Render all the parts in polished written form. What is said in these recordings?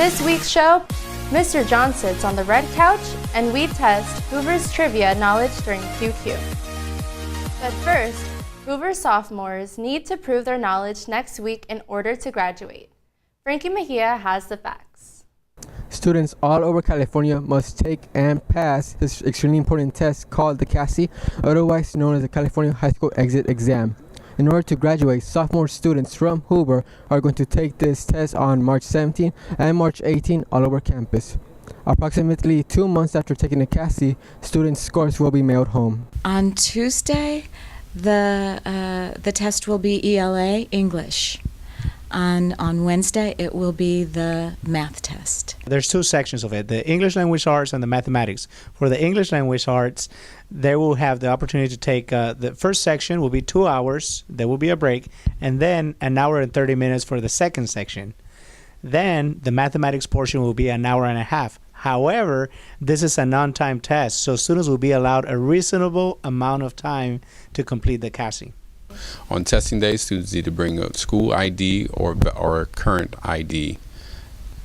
this week's show, Mr. John sits on the red couch and we test Hoover's trivia knowledge during QQ. But first, Hoover sophomores need to prove their knowledge next week in order to graduate. Frankie Mejia has the facts. Students all over California must take and pass this extremely important test called the Cassie, otherwise known as the California High School Exit Exam. In order to graduate, sophomore students from Hoover are going to take this test on March 17 and March 18 all over campus. Approximately 2 months after taking the Cassie, students' scores will be mailed home. On Tuesday, the test will be ELA English. And on Wednesday, it will be the math test. There's two sections of it, the English language arts and the mathematics. For the English language arts, they will have the opportunity to take, the first section will be 2 hours, there will be a break, and then an hour and 30 minutes for the second section. Then the mathematics portion will be an hour and a half. However, this is a non-time test, so students will be allowed a reasonable amount of time to complete the Cassie. On testing day, students need to bring a school ID or a current ID.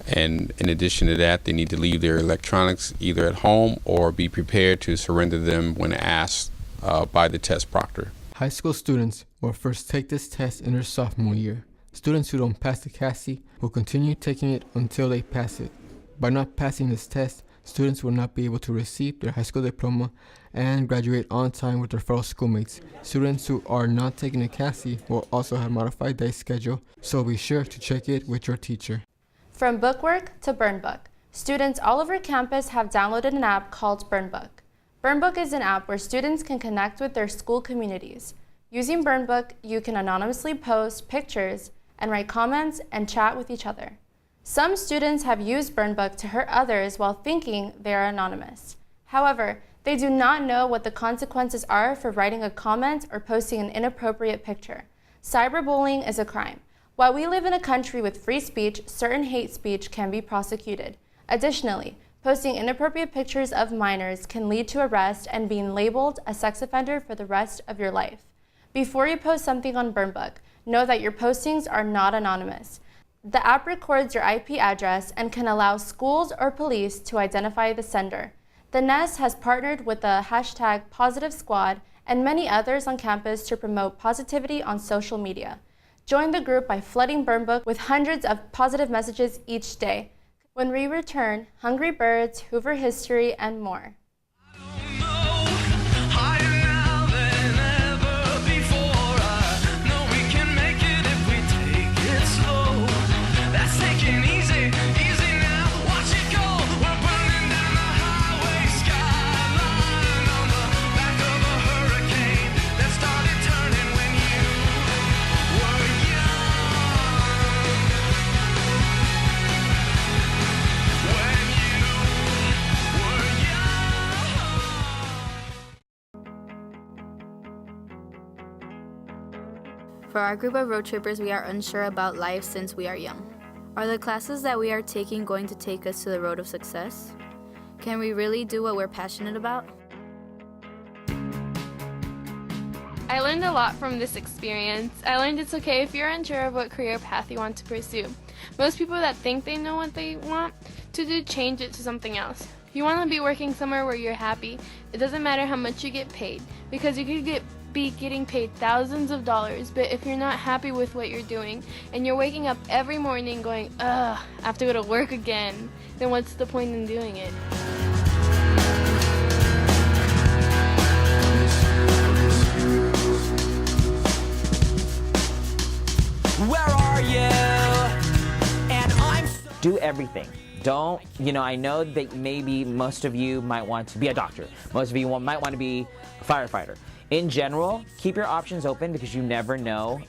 And in addition to that, they need to leave their electronics either at home or be prepared to surrender them when asked by the test proctor. High school students will first take this test in their sophomore year. Students who don't pass the Cassie will continue taking it until they pass it. By not passing this test, students will not be able to receive their high school diploma and graduate on time with their fellow schoolmates. Students who are not taking a Cassie will also have modified day schedule, so be sure to check it with your teacher. From bookwork to Burnbook, students all over campus have downloaded an app called Burnbook. Burnbook is an app where students can connect with their school communities. Using Burnbook, you can anonymously post pictures and write comments and chat with each other. Some students have used Burnbook to hurt others while thinking they are anonymous. However, they do not know what the consequences are for writing a comment or posting an inappropriate picture. Cyberbullying is a crime. While we live in a country with free speech, certain hate speech can be prosecuted. Additionally, posting inappropriate pictures of minors can lead to arrest and being labeled a sex offender for the rest of your life. Before you post something on Burnbook, know that your postings are not anonymous. The app records your IP address and can allow schools or police to identify the sender. The Nest has partnered with the hashtag Positive Squad and many others on campus to promote positivity on social media. Join the group by flooding Burnbook with hundreds of positive messages each day. When we return, Hungry Birds, Hoover History, and more. For our group of road trippers, we are unsure about life since we are young. Are the classes that we are taking going to take us to the road of success? Can we really do what we're passionate about? I learned a lot from this experience. I learned it's okay if you're unsure of what career path you want to pursue. Most people that think they know what they want to do change it to something else. You want to be working somewhere where you're happy. It doesn't matter how much you get paid, because you could be getting paid thousands of dollars, but if you're not happy with what you're doing and you're waking up every morning going, ugh, I have to go to work again, then what's the point in doing it? Where are you? And I'm do everything. Don't, I know that maybe most of you might want to be a doctor. Most of you might want to be a firefighter. In general, keep your options open because you never know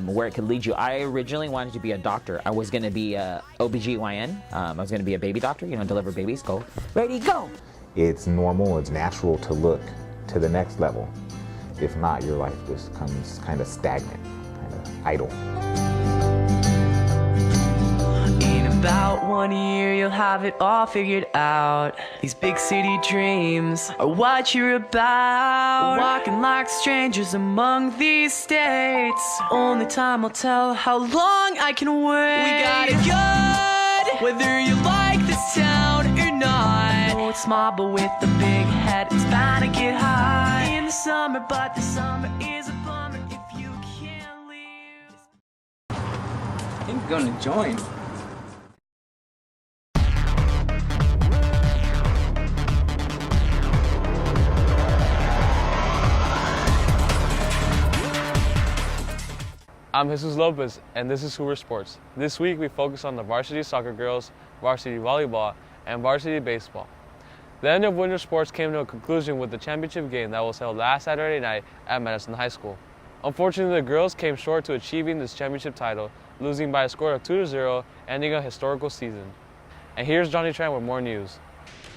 where it could lead you. I originally wanted to be a doctor. I was going to be a OBGYN. I was going to be a baby doctor, deliver babies. Go. Ready, go! It's normal, it's natural to look to the next level. If not, your life just becomes kind of stagnant, kind of idle. about 1 year, you'll have it all figured out. These big city dreams are what you're about. Walking like strangers among these states. Only time will tell how long I can wait. We got it good, whether you like this town or not. Oh, it's small, but with the big head, it's bound to get hot in the summer, but the summer is a bummer if you can't leave. I think you're gonna join. I'm Jesus Lopez, and this is Hoover Sports. This week we focus on the varsity soccer girls, varsity volleyball, and varsity baseball. The end of winter sports came to a conclusion with the championship game that was held last Saturday night at Madison High School. Unfortunately, the girls came short to achieving this championship title, losing by a score of 2-0, ending a historical season. And here's Johnny Tran with more news.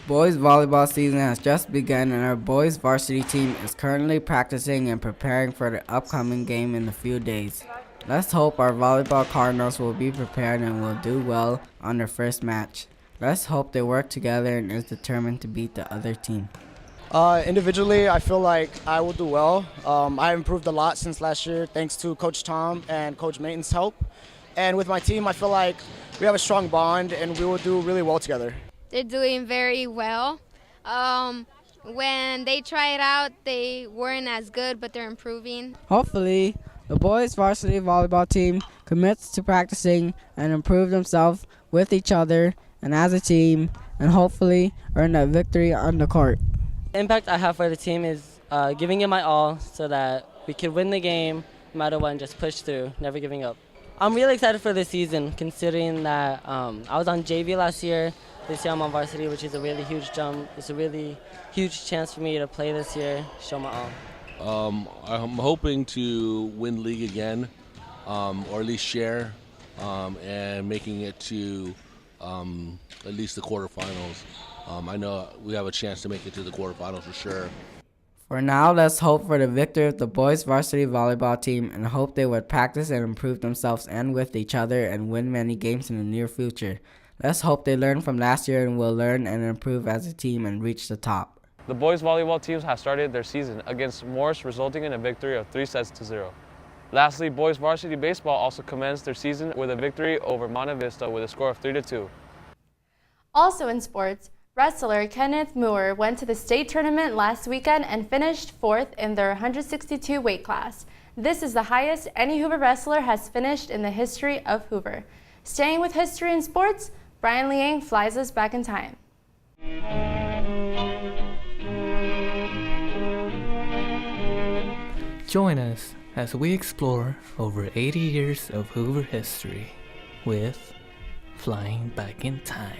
Boys volleyball season has just begun, and our boys varsity team is currently practicing and preparing for the upcoming game in a few days. Let's hope our volleyball Cardinals will be prepared and will do well on their first match. Let's hope they work together and is determined to beat the other team. Individually, I feel like I will do well. I improved a lot since last year thanks to Coach Tom and Coach Mayton's help. And with my team, I feel like we have a strong bond and we will do really well together. They're doing very well. When they tried out, they weren't as good, but they're improving. Hopefully, the boys varsity volleyball team commits to practicing and improve themselves with each other and as a team, and hopefully earn a victory on the court. The impact I have for the team is giving it my all so that we can win the game no matter what and just push through, never giving up. I'm really excited for this season considering that I was on JV last year. This year I'm on varsity, which is a really huge jump. It's a really huge chance for me to play this year, show my all. I'm hoping to win league again, or at least share, and making it to at least the quarterfinals. I know we have a chance to make it to the quarterfinals for sure. For now, let's hope for the victory of the boys varsity volleyball team and hope they would practice and improve themselves and with each other and win many games in the near future. Let's hope they learn from last year and will learn and improve as a team and reach the top. The boys volleyball teams have started their season against Morris, resulting in a victory of 3-0. Lastly, boys varsity baseball also commenced their season with a victory over Monte Vista with a score of 3-2. Also in sports, wrestler Kenneth Moore went to the state tournament last weekend and finished 4th in their 162 weight class. This is the highest any Hoover wrestler has finished in the history of Hoover. Staying with history and sports, Brian Liang flies us back in time. Join us as we explore over 80 years of Hoover history with Flying Back in Time.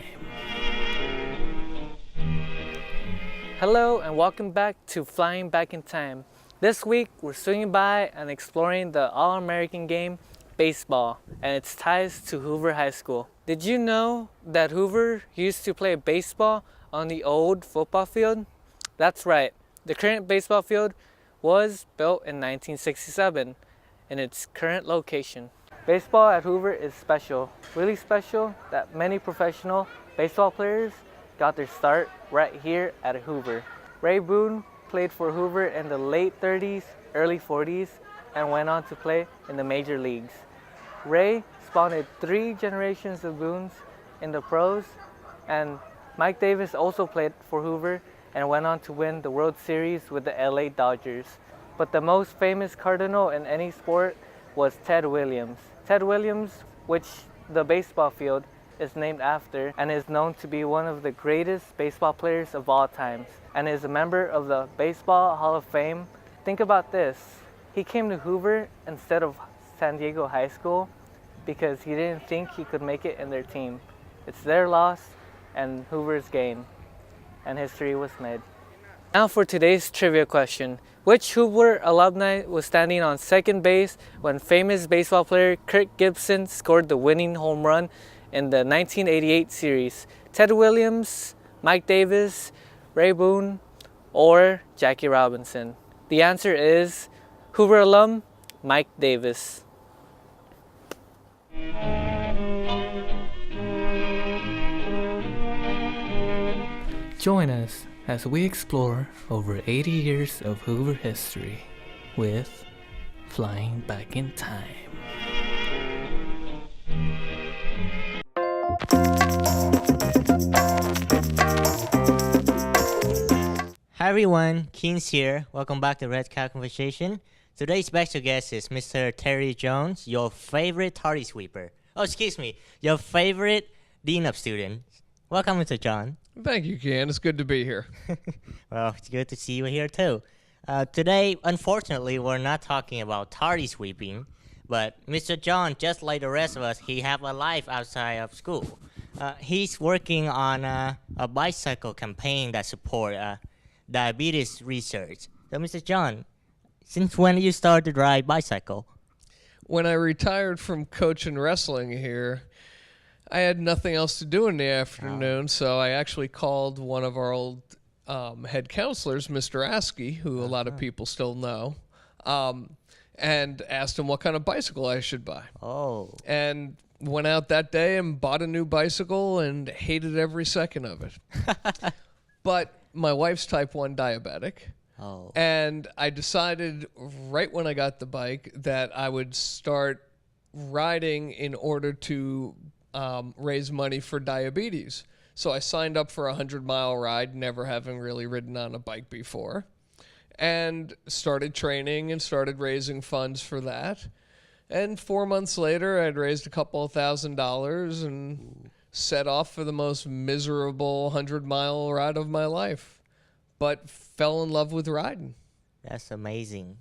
Hello and welcome back to Flying Back in Time. This week we're swinging by and exploring the All-American game, baseball, and its ties to Hoover High School. Did you know that Hoover used to play baseball on the old football field? That's right, the current baseball field was built in 1967 in its current location. Baseball at Hoover is special, really special that many professional baseball players got their start right here at Hoover. Ray Boone played for Hoover in the late 30s, early 40s, and went on to play in the major leagues. Ray spawned 3 generations of Boones in the pros, and Mike Davis also played for Hoover and went on to win the World Series with the LA Dodgers. But the most famous Cardinal in any sport was Ted Williams. Ted Williams, which the baseball field is named after, and is known to be one of the greatest baseball players of all times, and is a member of the Baseball Hall of Fame. Think about this. He came to Hoover instead of San Diego High School because he didn't think he could make it in their team. It's their loss and Hoover's gain, and history was made. Now for today's trivia question. Which Hoover alumni was standing on second base when famous baseball player Kirk Gibson scored the winning home run in the 1988 series? Ted Williams, Mike Davis, Ray Boone, or Jackie Robinson? The answer is Hoover alum Mike Davis. Join us as we explore over 80 years of Hoover history with Flying Back in Time. Hi everyone, Keen's here. Welcome back to Red Cow Conversation. Today's special guest is Mr. Terry Jones, your favorite tardy sweeper. Oh, excuse me, your favorite dean of students. Welcome, Mr. John. Thank you, Ken. It's good to be here. Well, it's good to see you here too. Today, unfortunately, we're not talking about tardy sweeping, but Mr. John, just like the rest of us, he have a life outside of school. He's working on a bicycle campaign that support diabetes research. So, Mr. John, since when did you start to ride bicycle? When I retired from coaching wrestling here, I had nothing else to do in the afternoon, so I actually called one of our old head counselors, Mr. Askey, who a lot of people still know, and asked him what kind of bicycle I should buy. Oh. And went out that day and bought a new bicycle and hated every second of it. But my wife's type 1 diabetic. Oh. And I decided right when I got the bike that I would start riding in order to raise money for diabetes. So I signed up for a 100-mile ride, never having really ridden on a bike before, and started training and started raising funds for that. And 4 months later, I'd raised a couple of $1,000s and set off for the most miserable 100-mile ride of my life, but fell in love with riding. That's amazing,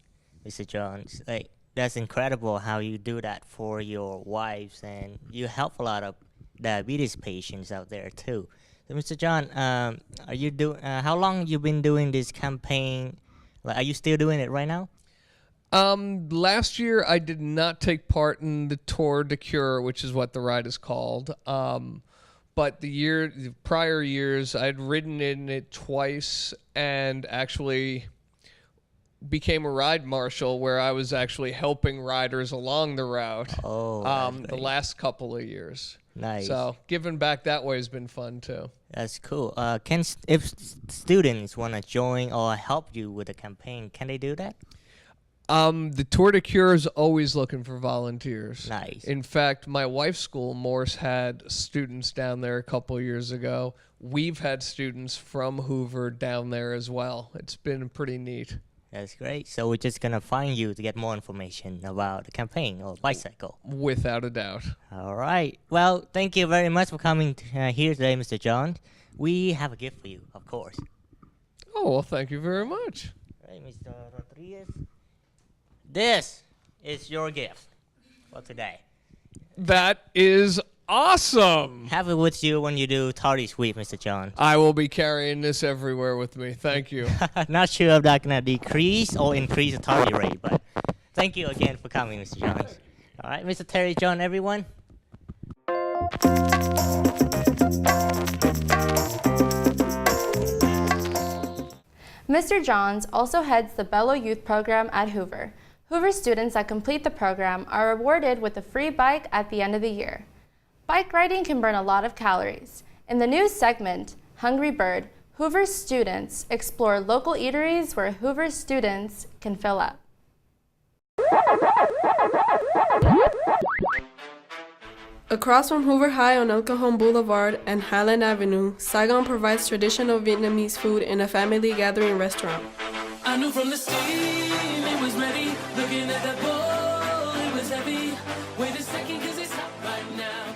Mr. Jones. Like, that's incredible how you do that for your wives, and you help a lot of diabetes patients out there too. So, Mr. John, are you how long you been doing this campaign? Like, are you still doing it right now? Last year I did not take part in the Tour de Cure, which is what the ride is called. But the prior years, I'd ridden in it twice and actually became a ride marshal where I was actually helping riders along the route. Oh, the last couple of years. Nice. So giving back that way has been fun too. That's cool. If students want to join or help you with the campaign, can they do that? The Tour de Cure is always looking for volunteers. Nice. In fact, my wife's school, Morse, had students down there a couple years ago. We've had students from Hoover down there as well. It's been pretty neat. That's great. So we're just going to find you to get more information about the campaign or bicycle. Without a doubt. All right. Well, thank you very much for coming here today, Mr. John. We have a gift for you, of course. Oh, well, thank you very much. All right, Mr. Rodriguez. This is your gift for today. That is awesome. Have it with you when you do tardy sweep, Mr. John. I will be carrying this everywhere with me. Thank you. Not sure if that's going to decrease or increase the tardy rate, but thank you again for coming, Mr. John. All right, Mr. Terry John, everyone. Mr. Johns also heads the Bellow Youth Program at Hoover. Hoover students that complete the program are rewarded with a free bike at the end of the year. Bike riding can burn a lot of calories. In the news segment, Hungry Bird, Hoover students explore local eateries where Hoover students can fill up. Across from Hoover High on El Cajon Boulevard and Highland Avenue, Saigon provides traditional Vietnamese food in a family gathering restaurant. I knew from the steam it was ready. Looking at that bowl, it was heavy. Wait a second, cause it's hot right now.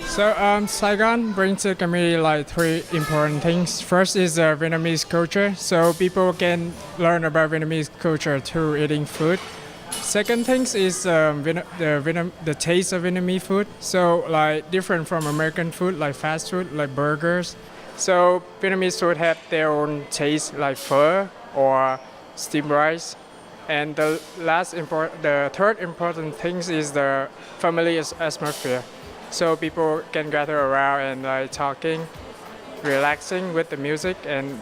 So Saigon brings to the community like three important things. First is Vietnamese culture, so people can learn about Vietnamese culture through eating food. Second thing is the taste of Vietnamese food, so like different from American food, like fast food, like burgers. So Vietnamese food have their own taste, like pho or steamed rice. And the third important thing is the family atmosphere. So people can gather around and like talking, relaxing with the music and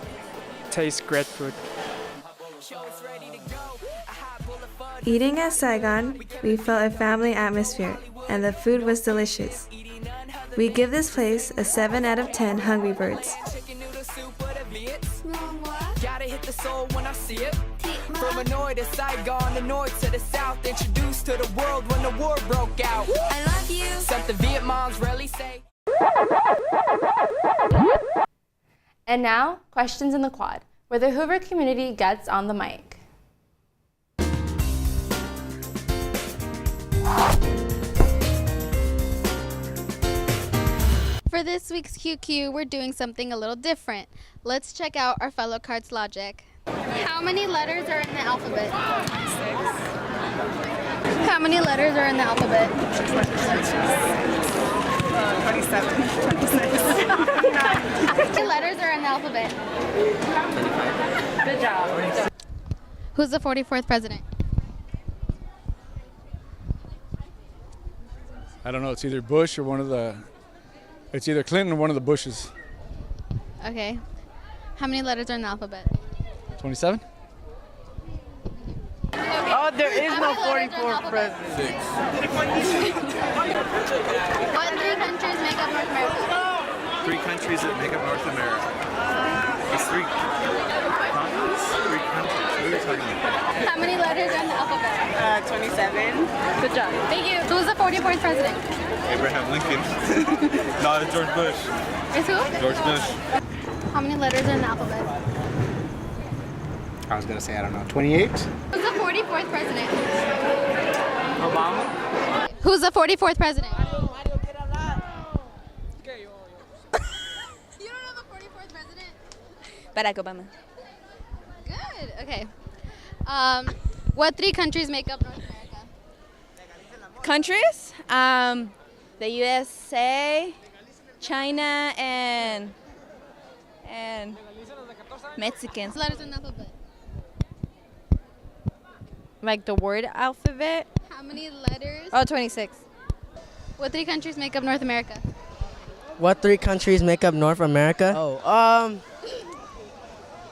taste great food. Eating at Saigon, we felt a family atmosphere, and the food was delicious. We give this place a 7 out of 10 Hungry Birds. Gotta hit the soul when I see it. From Hanoi to Saigon, the north to the south, introduced to the world when the war broke out. I love you. Something Vietnamans rarely say. And now, questions in the quad, where the Hoover community gets on the mic. For this week's QQ, we're doing something a little different. Let's check out our fellow Cards logic. How many letters are in the alphabet? 26. How many letters are in the alphabet? 27. 26. How many letters are in the alphabet? 25. Good job. Who's the 44th president? I don't know. It's either Bush or one of the. It's either Clinton or one of the Bushes. Okay. How many letters are in the alphabet? 27. Oh, there is no 44th president. 6. What three countries make up North America? 3 countries that make up North America. It's 3 continents? 3 countries. What are you talking about? How many letters are in the alphabet? 27. Good job. Thank you. Who's the 44th president? Abraham Lincoln. No, it's George Bush. Is who? George Bush. How many letters are in the alphabet? I was going to say, I don't know, 28? Who's the 44th president? Obama. Who's the 44th president? You don't know the 44th president? Barack Obama. Good. Okay. What three countries make up North America? Countries? The USA, China, and Mexicans. Letters in the alphabet. Like the word alphabet? How many letters? Oh, 26. What three countries make up North America? What three countries make up North America?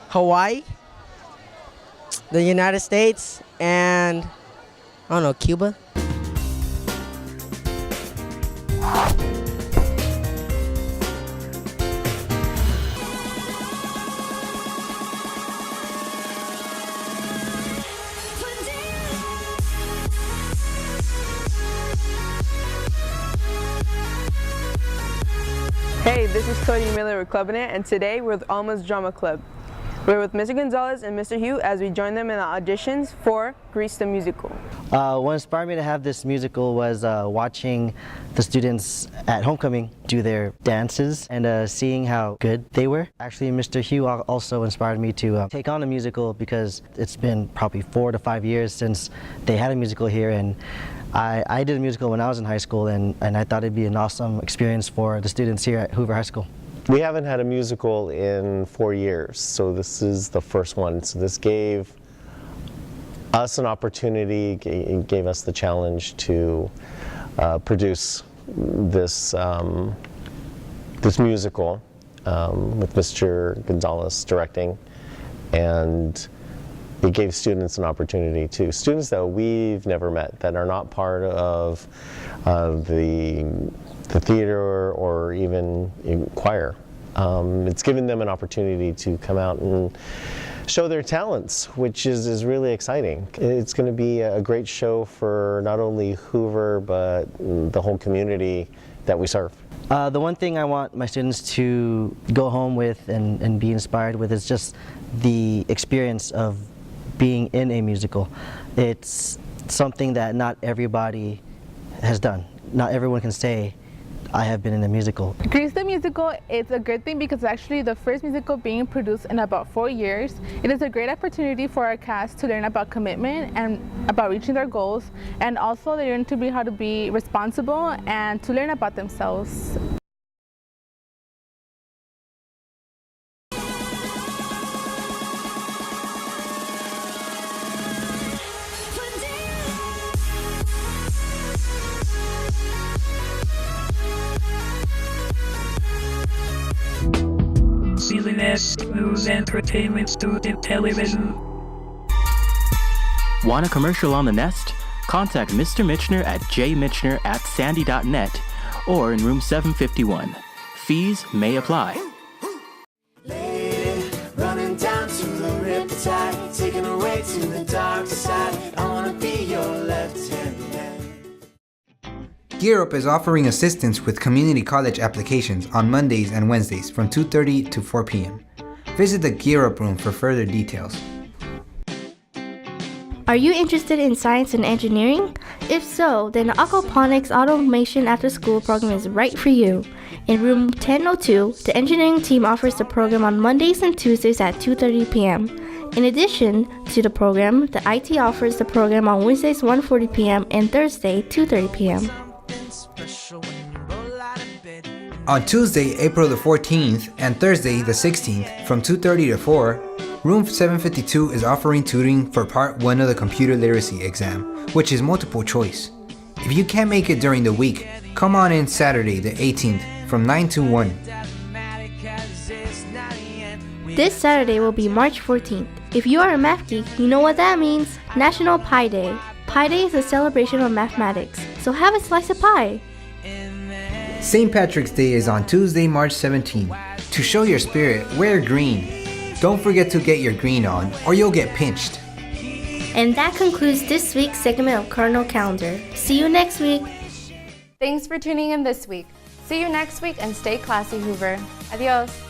Hawaii, the United States, and I don't know, Cuba. Hey, this is Cody Miller with Clubinette, and today we're with Alma's Drama Club. We're with Mr. Gonzalez and Mr. Hugh as we join them in the auditions for Grease the Musical. What inspired me to have this musical was watching the students at homecoming do their dances and seeing how good they were. Actually, Mr. Hugh also inspired me to take on a musical because it's been probably 4 to 5 years since they had a musical here, and I did a musical when I was in high school, and I thought it'd be an awesome experience for the students here at Hoover High School. We haven't had a musical in 4 years, so this is the first one. So this gave us an opportunity, gave us the challenge to produce this this musical with Mr. Gonzalez directing, and it gave students an opportunity too. Students that we've never met, that are not part of the theater or even in choir. It's given them an opportunity to come out and show their talents, which is really exciting. It's going to be a great show for not only Hoover, but the whole community that we serve. The one thing I want my students to go home with and be inspired with is just the experience of being in a musical. It's something that not everybody has done. Not everyone can say, I have been in a musical. Grease the Musical is a good thing because it's actually the first musical being produced in about 4 years. It is a great opportunity for our cast to learn about commitment and about reaching their goals, and also they learn to be how to be responsible and to learn about themselves. CLNS News Entertainment Student Television. Want a commercial on the Nest? Contact Mr. Mitchner at jmitchner@sandy.net or in room 751. Fees may apply. Lady, running down to the riptide, taken away to the dark side. I wanna be your left-hand man. Gear Up is offering assistance with community college applications on Mondays and Wednesdays from 2:30 to 4 p.m. Visit the Gear Up room for further details. Are you interested in science and engineering? If so, then the Aquaponics Automation After School program is right for you. In room 1002, the engineering team offers the program on Mondays and Tuesdays at 2:30 p.m. In addition to the program, the IT offers the program on Wednesdays 1:40 p.m. and Thursday 2:30 p.m. On Tuesday, April the 14th and Thursday the 16th from 2:30 to 4, Room 752 is offering tutoring for Part 1 of the Computer Literacy exam, which is multiple choice. If you can't make it during the week, come on in Saturday the 18th from 9 to 1. This Saturday will be March 14th. If you are a math geek, you know what that means. National Pie Day. Pie Day is a celebration of mathematics, so have a slice of pie. St. Patrick's Day is on Tuesday, March 17th. To show your spirit, wear green. Don't forget to get your green on, or you'll get pinched. And that concludes this week's segment of Cardinal Calendar. See you next week. Thanks for tuning in this week. See you next week and stay classy, Hoover. Adios.